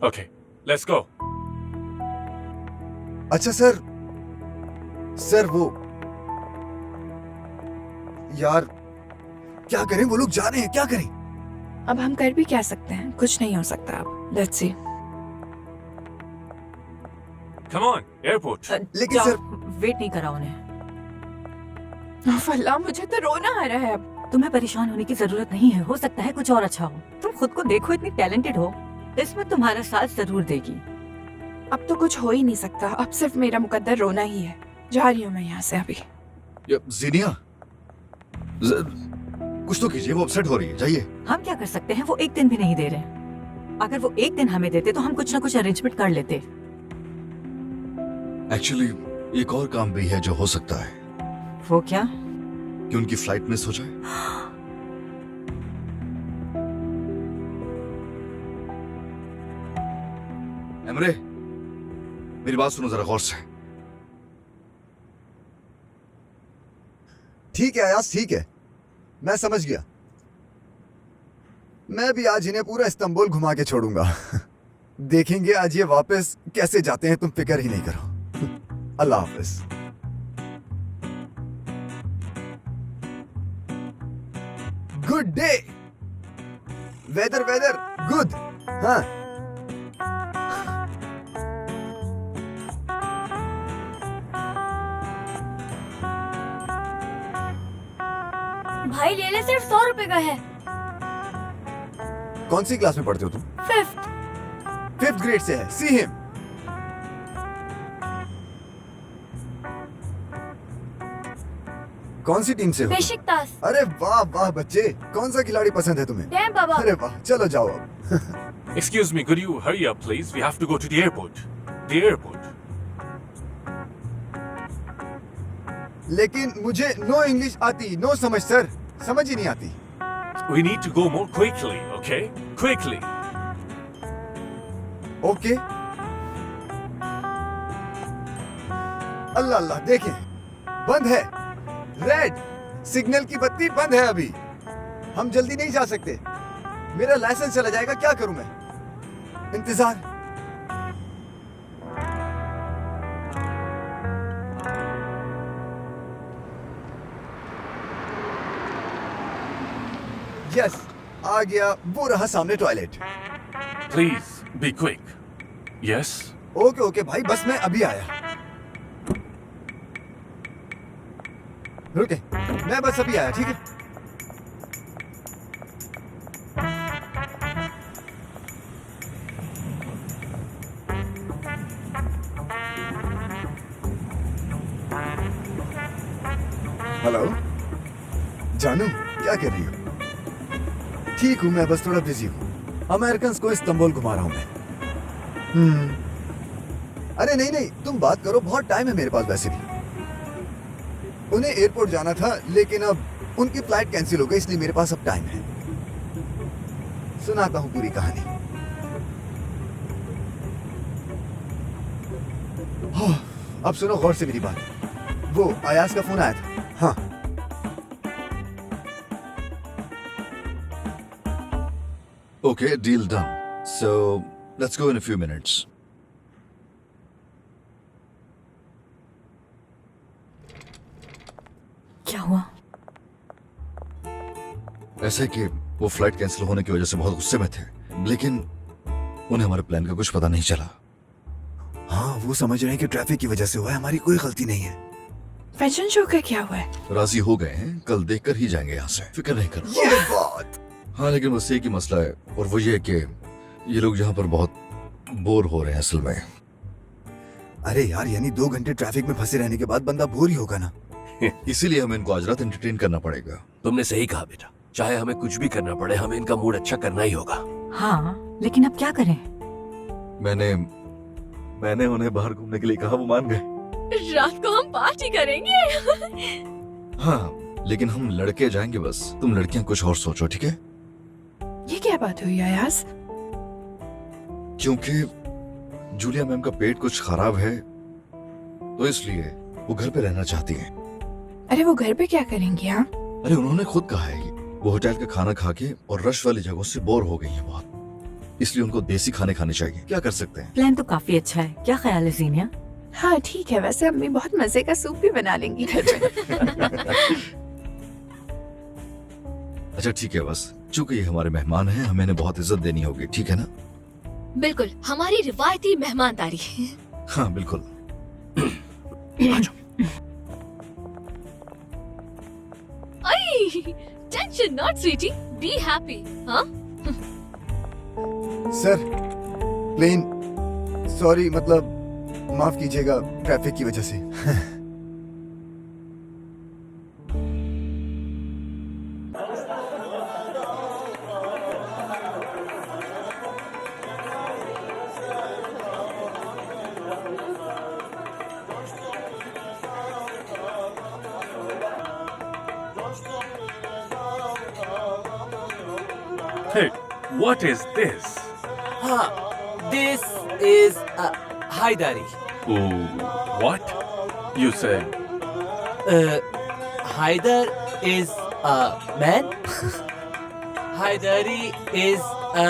Okay, let's go. अच्छा सर वो यार क्या करें? वो लोग जा रहे हैं, क्या करें? अब हम कर भी क्या सकते हैं? कुछ नहीं हो सकता अब। Let's see. Come on, airport. लेकिन जाओ, सर वेट नहीं करा उन्हें। उफ अल्लाह, मुझे तो रोना आ रहा है अब। तुम्हें परेशान होने की जरूरत नहीं है, हो सकता है कुछ और अच्छा हो। तुम खुद को देखो, इतनी टैलेंटेड हो, इसमें तुम्हारा साथ जरूर देगी। अब तो कुछ हो ही नहीं सकता, अब सिर्फ मेरा मुकद्दर रोना ही है। जा रही हूँ मैं यहाँ से अभी। जीनिया, कुछ तो कीजिए, वो अपसेट हो रही है, जाइए। हम क्या कर सकते हैं? वो एक दिन भी नहीं दे रहे। अगर वो एक दिन हमें देते तो हम कुछ ना कुछ अरेंजमेंट कर लेते। एक्चुअली एक और काम भी है जो हो सकता है। वो क्या? कि उनकी फ्लाइट मिस हो जाए। एमरे, मेरी बात सुनो जरा गौर से। ठीक है अयाज, ठीक है, मैं समझ गया। मैं भी आज इन्हें पूरा इस्तांबुल घुमा के छोड़ूंगा। देखेंगे आज ये वापस कैसे जाते हैं, तुम फिक्र ही नहीं करो। अल्लाह हाफिज। Good day. Weather good. हाँ, भाई ले ले, सिर्फ 100 रुपए का है। कौन सी क्लास में पढ़ते हो तुम? 5th ग्रेड से है। See him. कौन सी टीम से हो? बेशिकतास। अरे वाह वाह बच्चे, कौन सा खिलाड़ी पसंद है तुम्हें? डैम बाबा। अरे वाह, चलो जाओ अब। Excuse me, could you hurry up, please? We have to go to the airport. The airport. लेकिन मुझे नो इंग्लिश आती, नो समझ सर, समझ ही नहीं आती। We need to go more quickly, okay? Quickly. Okay. अल्लाह अल्लाह, देखें बंद है, रेड सिग्नल की बत्ती बंद है। अभी हम जल्दी नहीं जा सकते, मेरा लाइसेंस चला जाएगा, क्या करूं मैं? इंतजार। यस, आ गया, वो रहा सामने toilet. Please, be quick. Yes? Okay okay भाई, बस मैं अभी आया। रुके, मैं बस अभी आया, ठीक है? हेलो जानू, क्या कर रही हो? ठीक हूँ मैं, बस थोड़ा बिजी हूँ। अमेरिकन को इस्तांबुल घुमा रहा हूँ मैं। अरे नहीं नहीं, तुम बात करो, बहुत टाइम है मेरे पास वैसे भी। उन्हें एयरपोर्ट जाना था लेकिन अब उनकी फ्लाइट कैंसिल हो गई, इसलिए मेरे पास अब टाइम है। सुनाता हूँ पूरी कहानी। अब सुनो गौर से मेरी बात। वो अयाज का फोन आया था। हाँ Okay, deal done. So let's go in a few minutes. क्या हुआ? ऐसे कि वो फ्लाइट कैंसिल होने की वजह से बहुत गुस्से में थे, लेकिन उन्हें हमारे प्लान का कुछ पता नहीं चला। हाँ, वो समझ रहे हैं कि ट्रैफिक की वजह से हुआ है, हमारी कोई गलती नहीं है। फैशन शो का क्या हुआ है? राजी हो गए हैं, कल देखकर ही जाएंगे यहाँ से, फिक्र नहीं करो। ये बात। हाँ, लेकिन बस एक ही मसला है, और वो ये कि ये लोग यहाँ पर बहुत बोर हो रहे हैं असल में। अरे यार, यानी 2 घंटे ट्रैफिक में फंसे रहने के बाद बंदा बोर ही होगा ना। इसीलिए हमें इनको आज रात एंटरटेन करना पड़ेगा। तुमने सही कहा बेटा, चाहे हमें कुछ भी करना पड़े, हमें इनका मूड अच्छा करना ही होगा। हाँ, लेकिन अब क्या करें? मैंने उन्हें बाहर घूमने के लिए कहा, वो मान गए। रात को हम पार्टी करेंगे। हाँ, लेकिन हम लड़के जाएंगे बस, तुम लड़कियां कुछ और सोचो, ठीक है? ये क्या बात हुई अयाज? क्योंकि जूलिया मैम का पेट कुछ खराब है, तो इसलिए वो घर पे रहना चाहती हैं। अरे वो घर पे क्या करेंगी? हाँ, अरे उन्होंने खुद कहा है वो होटल का खाना खा के और रश वाली जगहों से बोर हो गई है बहुत, इसलिए उनको देसी खाने खाने चाहिए। क्या कर सकते हैं? प्लान तो काफी अच्छा है, क्या ख्याल है जीनिया? हाँ ठीक है। वैसे अम्मी बहुत मजे का सूप भी बना लेंगी घर में। अच्छा ठीक है, बस चूंकि ये हमारे मेहमान हैं, हमें इन्हें बहुत इज्जत देनी होगी, ठीक है ना? बिल्कुल, हमारी रिवायती मेहमानदारी। हाँ बिल्कुल। Tension not sweetie, be happy. हाँ सर, प्लेन सॉरी, मतलब माफ कीजिएगा ट्रैफिक की वजह से। Hey, what is this? This is Haidari. Oh, what? You said Haidar is a man. Haidari is a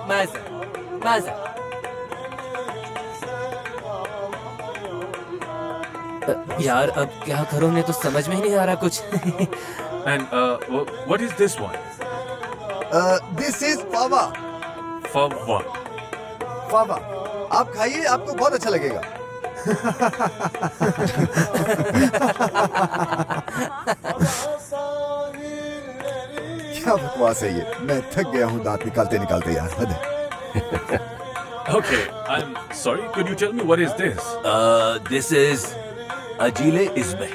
Maza. यार अब क्या करूं, मैं तो समझ में ही नहीं आ रहा कुछ। and what is this one? This is fava. Fava. Fava, आप खाइए, आपको बहुत अच्छा लगेगा। क्या बकवास है ये, मैं थक गया हूँ दांत निकालते निकालते यार, हद है। Okay, I'm sorry. Could you tell me what is this? This is अजीले इस्मे।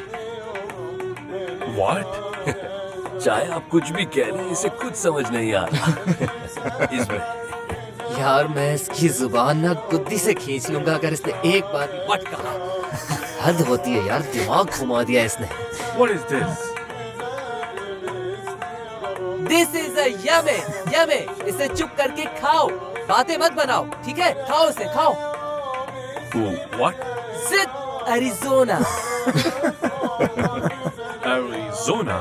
What? चाहे आप कुछ भी कह लें, इसे कुछ समझ नहीं आ रहा। इसमें यार मैं इसकी जुबान ना गुद्दी से खींच लूंगा अगर इसने एक बार भी वट कहा। हद होती है यार, दिमाग घुमा दिया इसने। What is this? This is a yummy, yummy। इसे चुप करके खाओ, बातें मत बनाओ, ठीक है? खाओ इसे, खाओ। Oh, what? Sit Arizona। Arizona?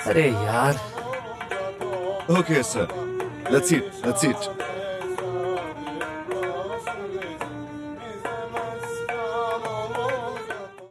अरे यार। Okay sir, let's eat.